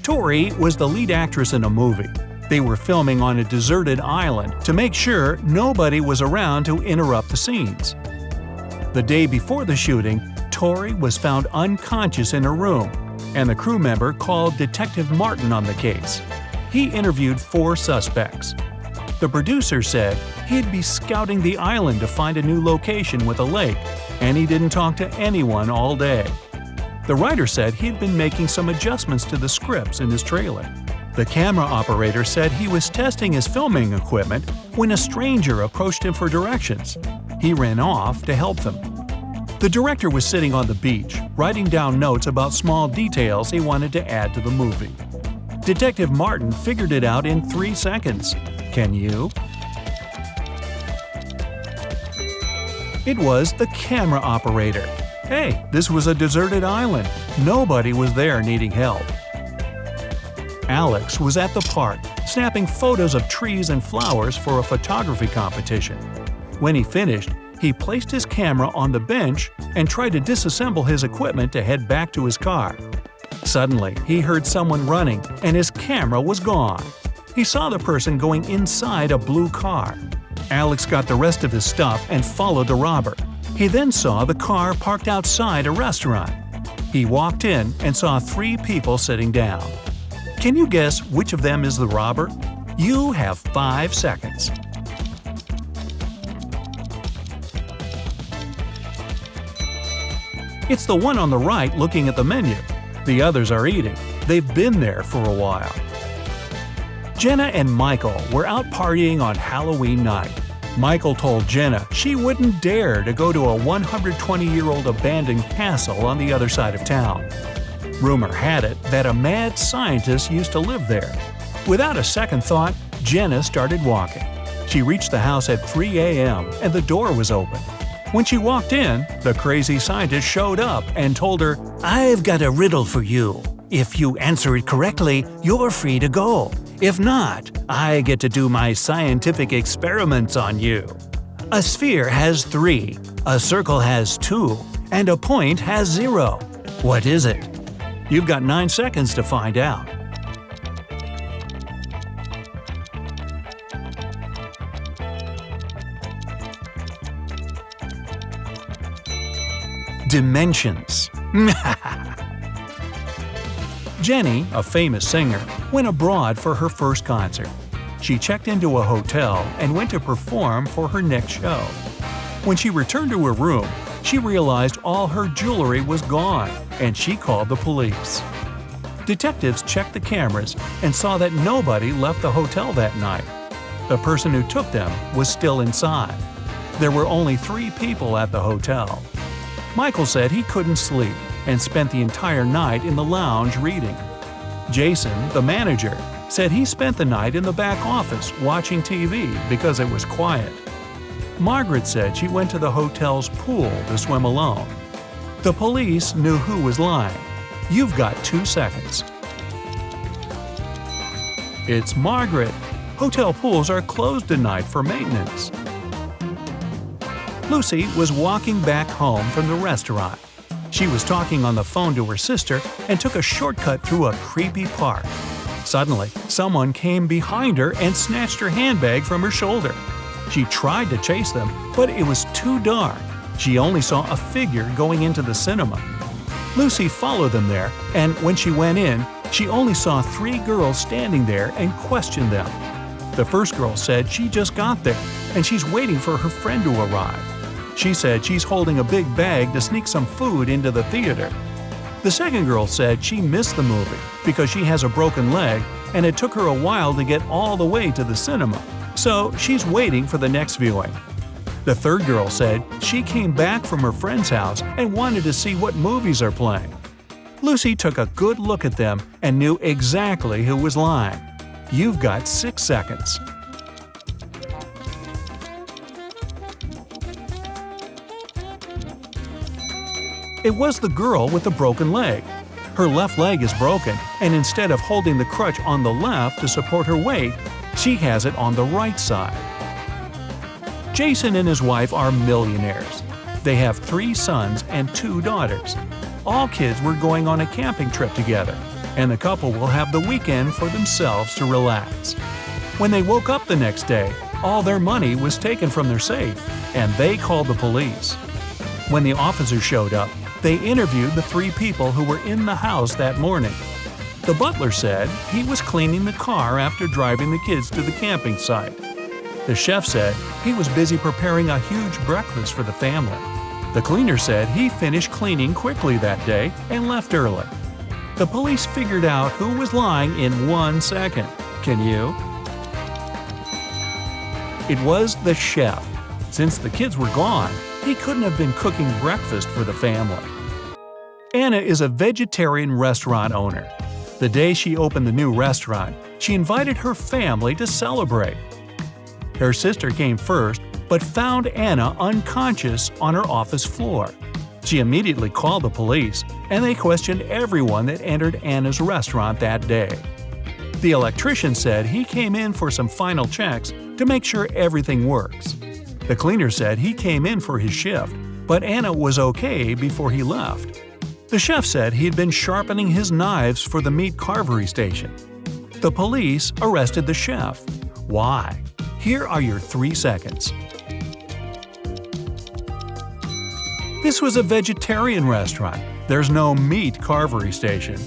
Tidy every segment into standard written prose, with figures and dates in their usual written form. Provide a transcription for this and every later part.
Tori was the lead actress in a movie. They were filming on a deserted island to make sure nobody was around to interrupt the scenes. The day before the shooting, Tori was found unconscious in her room, and the crew member called Detective Martin on the case. He interviewed 4 suspects. The producer said he'd be scouting the island to find a new location with a lake, and he didn't talk to anyone all day. The writer said he'd been making some adjustments to the scripts in his trailer. The camera operator said he was testing his filming equipment when a stranger approached him for directions. He ran off to help them. The director was sitting on the beach, writing down notes about small details he wanted to add to the movie. Detective Martin figured it out in 3 seconds. Can you? It was the camera operator. Hey, this was a deserted island. Nobody was there needing help. Alex was at the park, snapping photos of trees and flowers for a photography competition. When he finished, he placed his camera on the bench and tried to disassemble his equipment to head back to his car. Suddenly, he heard someone running, and his camera was gone. He saw the person going inside a blue car. Alex got the rest of his stuff and followed the robber. He then saw the car parked outside a restaurant. He walked in and saw 3 people sitting down. Can you guess which of them is the robber? You have 5 seconds. It's the one on the right looking at the menu. The others are eating. They've been there for a while. Jenna and Michael were out partying on Halloween night. Michael told Jenna she wouldn't dare to go to a 120-year-old abandoned castle on the other side of town. Rumor had it that a mad scientist used to live there. Without a second thought, Jenna started walking. She reached the house at 3 a.m. and the door was open. When she walked in, the crazy scientist showed up and told her, "I've got a riddle for you. If you answer it correctly, you're free to go. If not, I get to do my scientific experiments on you. A sphere has 3, a circle has 2, and a point has 0. What is it?" You've got 9 seconds to find out. Dimensions. Jenny, a famous singer, went abroad for her first concert. She checked into a hotel and went to perform for her next show. When she returned to her room, she realized all her jewelry was gone, and she called the police. Detectives checked the cameras and saw that nobody left the hotel that night. The person who took them was still inside. There were only 3 people at the hotel. Michael said he couldn't sleep and spent the entire night in the lounge reading. Jason, the manager, said he spent the night in the back office watching TV because it was quiet. Margaret said she went to the hotel's pool to swim alone. The police knew who was lying. You've got 2 seconds. It's Margaret. Hotel pools are closed tonight for maintenance. Lucy was walking back home from the restaurant. She was talking on the phone to her sister and took a shortcut through a creepy park. Suddenly, someone came behind her and snatched her handbag from her shoulder. She tried to chase them, but it was too dark. She only saw a figure going into the cinema. Lucy followed them there, and when she went in, she only saw 3 girls standing there and questioned them. The first girl said she just got there, and she's waiting for her friend to arrive. She said she's holding a big bag to sneak some food into the theater. The second girl said she missed the movie because she has a broken leg and it took her a while to get all the way to the cinema, so she's waiting for the next viewing. The third girl said she came back from her friend's house and wanted to see what movies are playing. Lucy took a good look at them and knew exactly who was lying. You've got 6 seconds. It was the girl with the broken leg. Her left leg is broken, and instead of holding the crutch on the left to support her weight, she has it on the right side. Jason and his wife are millionaires. They have 3 sons and 2 daughters. All kids were going on a camping trip together. and the couple will have the weekend for themselves to relax. When they woke up the next day, all their money was taken from their safe, and they called the police. When the officers showed up, they interviewed the 3 people who were in the house that morning. The butler said he was cleaning the car after driving the kids to the camping site. The chef said he was busy preparing a huge breakfast for the family. The cleaner said he finished cleaning quickly that day and left early. The police figured out who was lying in 1 second. Can you? It was the chef. Since the kids were gone, he couldn't have been cooking breakfast for the family. Anna is a vegetarian restaurant owner. The day she opened the new restaurant, she invited her family to celebrate. Her sister came first, but found Anna unconscious on her office floor. She immediately called the police, and they questioned everyone that entered Anna's restaurant that day. The electrician said he came in for some final checks to make sure everything works. The cleaner said he came in for his shift, but Anna was okay before he left. The chef said he'd been sharpening his knives for the meat carvery station. The police arrested the chef. Why? Here are your 3 seconds. This was a vegetarian restaurant. There's no meat carvery station.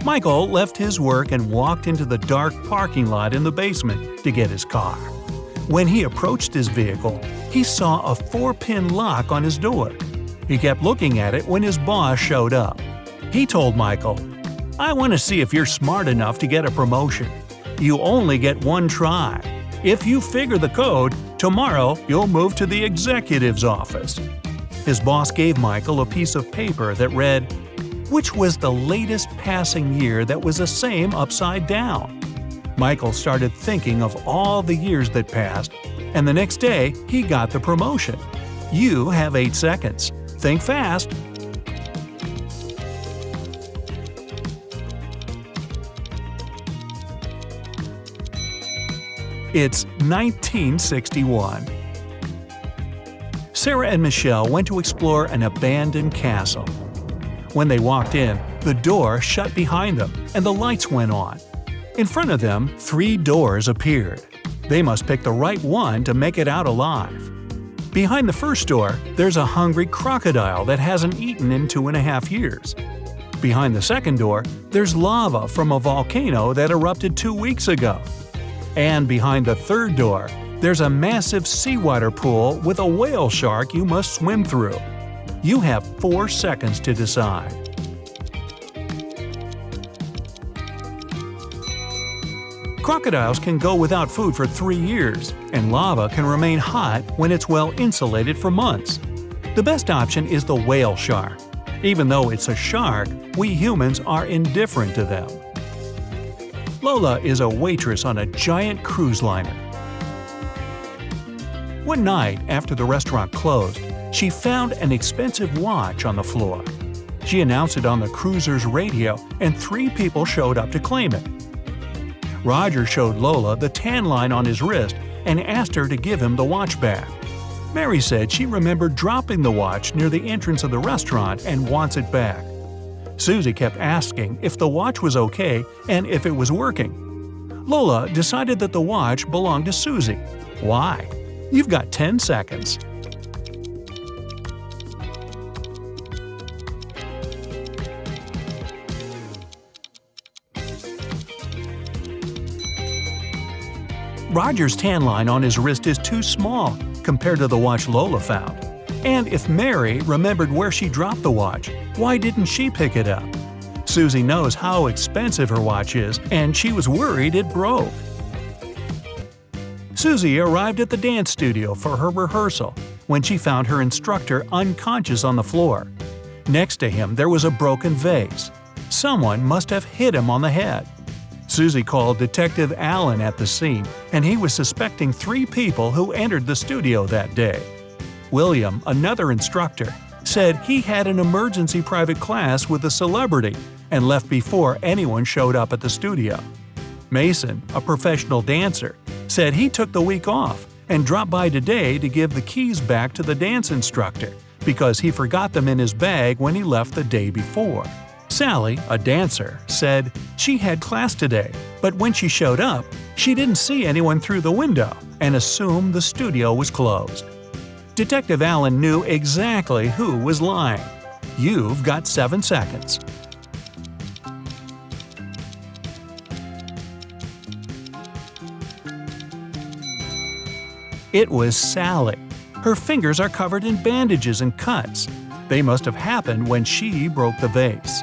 Michael left his work and walked into the dark parking lot in the basement to get his car. When he approached his vehicle, he saw a 4-pin lock on his door. He kept looking at it when his boss showed up. He told Michael, "I want to see if you're smart enough to get a promotion. You only get 1 try. If you figure the code, tomorrow you'll move to the executive's office." His boss gave Michael a piece of paper that read, "Which was the latest passing year that was the same upside down?" Michael started thinking of all the years that passed, and the next day he got the promotion. You have 8 seconds. Think fast. It's 1961. Sarah and Michelle went to explore an abandoned castle. When they walked in, the door shut behind them and the lights went on. In front of them, 3 doors appeared. They must pick the right one to make it out alive. Behind the first door, there's a hungry crocodile that hasn't eaten in 2.5 years. Behind the second door, there's lava from a volcano that erupted 2 weeks ago. And behind the third door, there's a massive seawater pool with a whale shark you must swim through. You have 4 seconds to decide. Crocodiles can go without food for 3 years, and lava can remain hot when it's well insulated for months. The best option is the whale shark. Even though it's a shark, we humans are indifferent to them. Lola is a waitress on a giant cruise liner. One night, after the restaurant closed, she found an expensive watch on the floor. She announced it on the cruiser's radio, and 3 people showed up to claim it. Roger showed Lola the tan line on his wrist and asked her to give him the watch back. Mary said she remembered dropping the watch near the entrance of the restaurant and wants it back. Susie kept asking if the watch was okay and if it was working. Lola decided that the watch belonged to Susie. Why? You've got 10 seconds. Roger's tan line on his wrist is too small compared to the watch Lola found. And if Mary remembered where she dropped the watch, why didn't she pick it up? Susie knows how expensive her watch is, and she was worried it broke. Susie arrived at the dance studio for her rehearsal when she found her instructor unconscious on the floor. Next to him there was a broken vase. Someone must have hit him on the head. Susie called Detective Allen at the scene, and he was suspecting 3 people who entered the studio that day. William, another instructor, said he had an emergency private class with a celebrity and left before anyone showed up at the studio. Mason, a professional dancer, said he took the week off and dropped by today to give the keys back to the dance instructor because he forgot them in his bag when he left the day before. Sally, a dancer, said she had class today, but when she showed up, she didn't see anyone through the window and assumed the studio was closed. Detective Allen knew exactly who was lying. You've got 7 seconds. It was Sally. Her fingers are covered in bandages and cuts. They must have happened when she broke the vase.